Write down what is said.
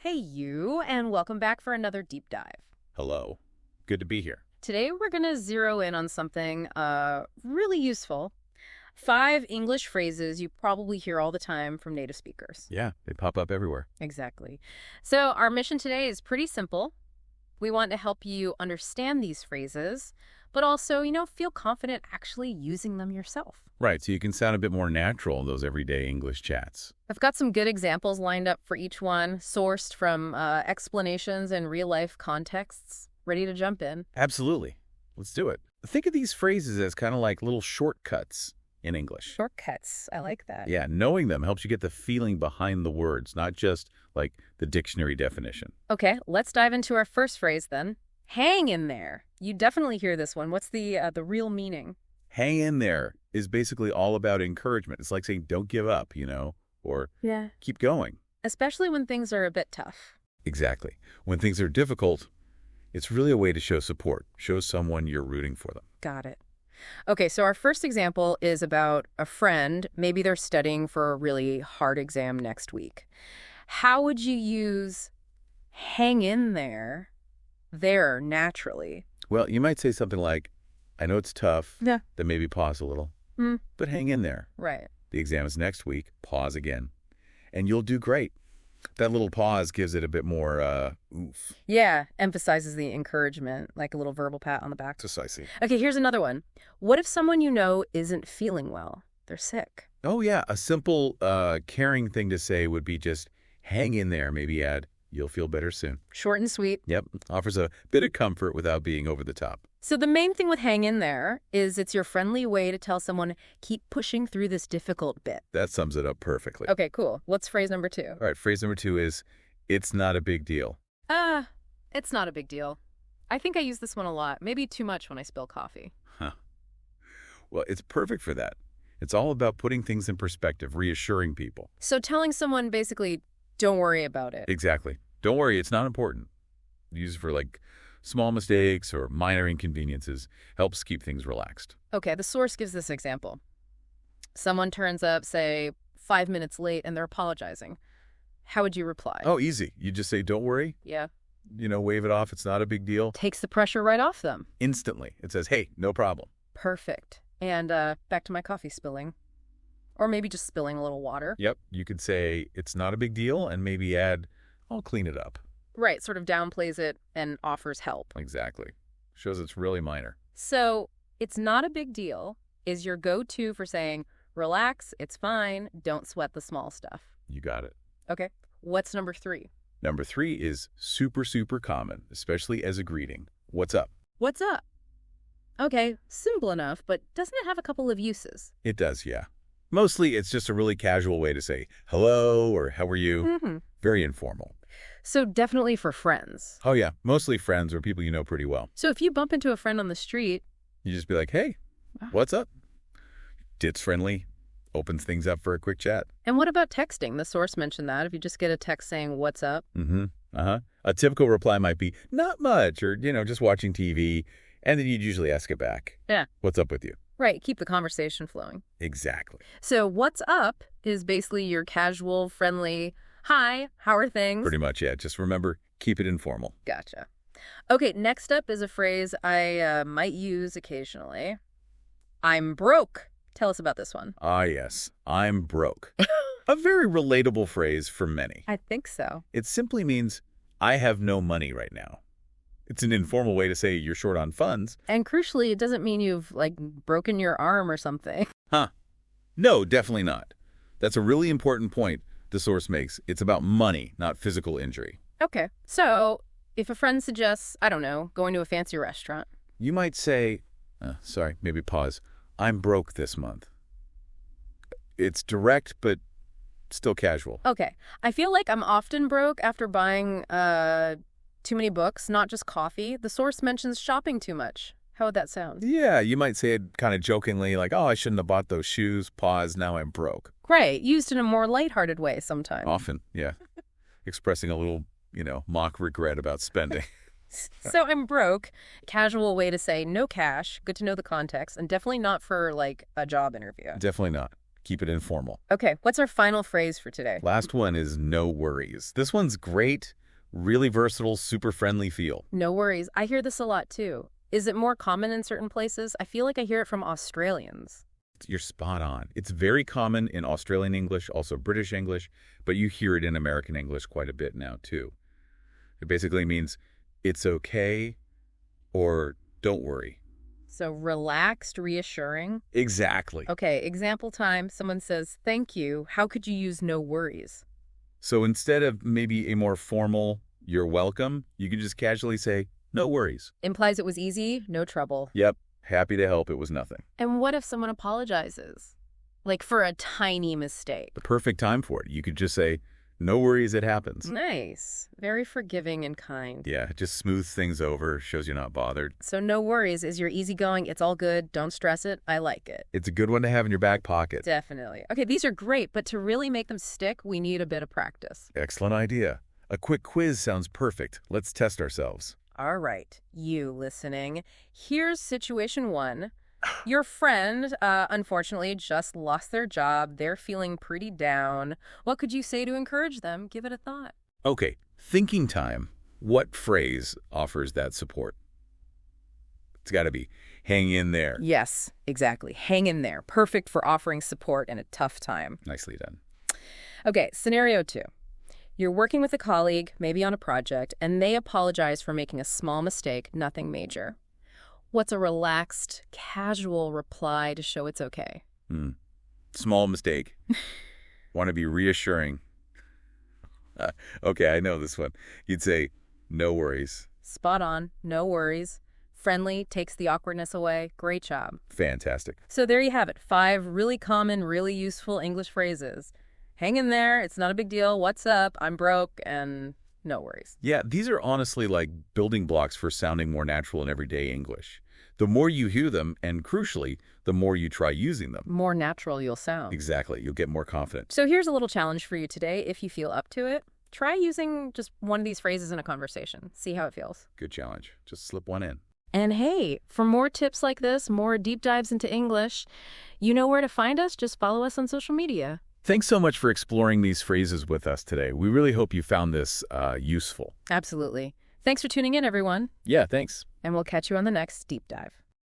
Hey you, and welcome back for another deep dive. Hello. Good to be here. Today we're going to zero in on something really useful. 5 English phrases you probably hear all the time from native speakers. Yeah, they pop up everywhere. Exactly. So our mission today is pretty simple. We want to help you understand these phrases, but also, feel confident actually using them yourself. Right, so you can sound a bit more natural in those everyday English chats. I've got some good examples lined up for each one, sourced from explanations and real-life contexts. Ready to jump in? Absolutely. Let's do it. Think of these phrases as kind of like little shortcuts in English. Shortcuts. I like that. Yeah, knowing them helps you get the feeling behind the words, not just like the dictionary definition. Okay, let's dive into our first phrase then. Hang in there. You definitely hear this one. What's the real meaning? Hang in there is basically all about encouragement. It's like saying don't give up, or keep going. Especially when things are a bit tough. Exactly. When things are difficult, it's really a way to show support, show someone you're rooting for them. Got it. Okay, so our first example is about a friend. Maybe they're studying for a really hard exam next week. How would you use hang in there naturally? Well, you might say something like, I know it's tough. Yeah. Then maybe pause a little. But hang in there. Right. The exam is next week. Pause again. And you'll do great. That little pause gives it a bit more oomph. Yeah, emphasizes the encouragement, like a little verbal pat on the back. Precisely. Okay, here's another one. What if someone you know isn't feeling well? They're sick. Oh, yeah. A simple, caring thing to say would be just hang in there. Maybe add, you'll feel better soon. Short and sweet. Yep. Offers a bit of comfort without being over the top. So the main thing with hang in there is it's your friendly way to tell someone, keep pushing through this difficult bit. That sums it up perfectly. Okay, cool. What's phrase number 2? All right. Phrase number 2 is, it's not a big deal. It's not a big deal. I think I use this one a lot. Maybe too much when I spill coffee. Huh. Well, it's perfect for that. It's all about putting things in perspective, reassuring people. So telling someone basically, don't worry about it. Exactly. Don't worry, it's not important. Use it for like small mistakes or minor inconveniences. Helps keep things relaxed. Okay, the source gives this example. Someone turns up, say, 5 minutes late, and they're apologizing. How would you reply? Oh, easy. You just say, don't worry. Yeah. Wave it off. It's not a big deal. Takes the pressure right off them. Instantly. It says, hey, no problem. Perfect. And back to my coffee spilling. Or maybe just spilling a little water. Yep. You could say, it's not a big deal, and maybe add, I'll clean it up. Right, sort of downplays it and offers help. Exactly. Shows it's really minor. So, it's not a big deal is your go-to for saying, relax, it's fine, don't sweat the small stuff. You got it. Okay. What's number 3? Number 3 is super, super common, especially as a greeting. What's up? What's up? Okay, simple enough, but doesn't it have a couple of uses? It does, yeah. Mostly, it's just a really casual way to say hello or how are you? Very informal. So definitely for friends. Oh, yeah. Mostly friends or people you know pretty well. So if you bump into a friend on the street... You just be like, hey, what's up? It's friendly. Opens things up for a quick chat. And what about texting? The source mentioned that. If you just get a text saying, what's up? A typical reply might be, not much, or, just watching TV. And then you'd usually ask it back. Yeah. What's up with you? Right. Keep the conversation flowing. Exactly. So what's up is basically your casual, friendly, hi, how are things? Pretty much, yeah. Just remember, keep it informal. Gotcha. Okay, next up is a phrase I might use occasionally. I'm broke. Tell us about this one. Ah, yes. I'm broke. A very relatable phrase for many. I think so. It simply means, I have no money right now. It's an informal way to say you're short on funds. And crucially, it doesn't mean you've, broken your arm or something. Huh. No, definitely not. That's a really important point the source makes. It's about money, not physical injury. Okay. So, if a friend suggests, I don't know, going to a fancy restaurant. You might say, maybe pause. I'm broke this month. It's direct, but still casual. Okay. I feel like I'm often broke after buying too many books, not just coffee. The source mentions shopping too much. How would that sound? Yeah, you might say it kind of jokingly, like, oh, I shouldn't have bought those shoes. Pause, now I'm broke. Right. Used in a more lighthearted way sometimes. Often, yeah. Expressing a little, mock regret about spending. So I'm broke. Casual way to say no cash. Good to know the context. And definitely not for, a job interview. Definitely not. Keep it informal. Okay, what's our final phrase for today? Last one is no worries. This one's great, really versatile, super friendly feel. No worries. I hear this a lot too. Is it more common in certain places? I feel like I hear it from Australians. You're spot on. It's very common in Australian English, also British English, but you hear it in American English quite a bit now too. It basically means it's okay or don't worry. So relaxed, reassuring. Exactly. Okay, example time. Someone says, thank you. How could you use no worries? So instead of maybe a more formal, you're welcome, you can just casually say, no worries. Implies it was easy, no trouble. Yep, happy to help, it was nothing. And what if someone apologizes? Like for a tiny mistake. The perfect time for it. You could just say, no worries, it happens. Nice. Very forgiving and kind. Yeah, it just smooths things over, shows you're not bothered. So no worries is you're easygoing, it's all good, don't stress it, I like it. It's a good one to have in your back pocket. Definitely. Okay, these are great, but to really make them stick, we need a bit of practice. Excellent idea. A quick quiz sounds perfect. Let's test ourselves. All right, you listening. Here's situation 1. Your friend, unfortunately, just lost their job. They're feeling pretty down. What could you say to encourage them? Give it a thought. Okay, thinking time. What phrase offers that support? It's got to be, hang in there. Yes, exactly. Hang in there. Perfect for offering support in a tough time. Nicely done. Okay, scenario 2. You're working with a colleague, maybe on a project, and they apologize for making a small mistake, nothing major. What's a relaxed, casual reply to show it's okay? Small mistake. Want to be reassuring. Okay, I know this one. You'd say, no worries. Spot on, no worries. Friendly, takes the awkwardness away. Great job. Fantastic. So there you have it. 5 really common, really useful English phrases. Hang in there, it's not a big deal. What's up? I'm broke, and no worries. Yeah, these are honestly like building blocks for sounding more natural in everyday English. The more you hear them, and crucially, the more you try using them. More natural you'll sound. Exactly. You'll get more confident. So here's a little challenge for you today. If you feel up to it, try using just one of these phrases in a conversation. See how it feels. Good challenge. Just slip one in. And hey, for more tips like this, more deep dives into English, you know where to find us. Just follow us on social media. Thanks so much for exploring these phrases with us today. We really hope you found this useful. Absolutely. Thanks for tuning in, everyone. Yeah, thanks. And we'll catch you on the next deep dive.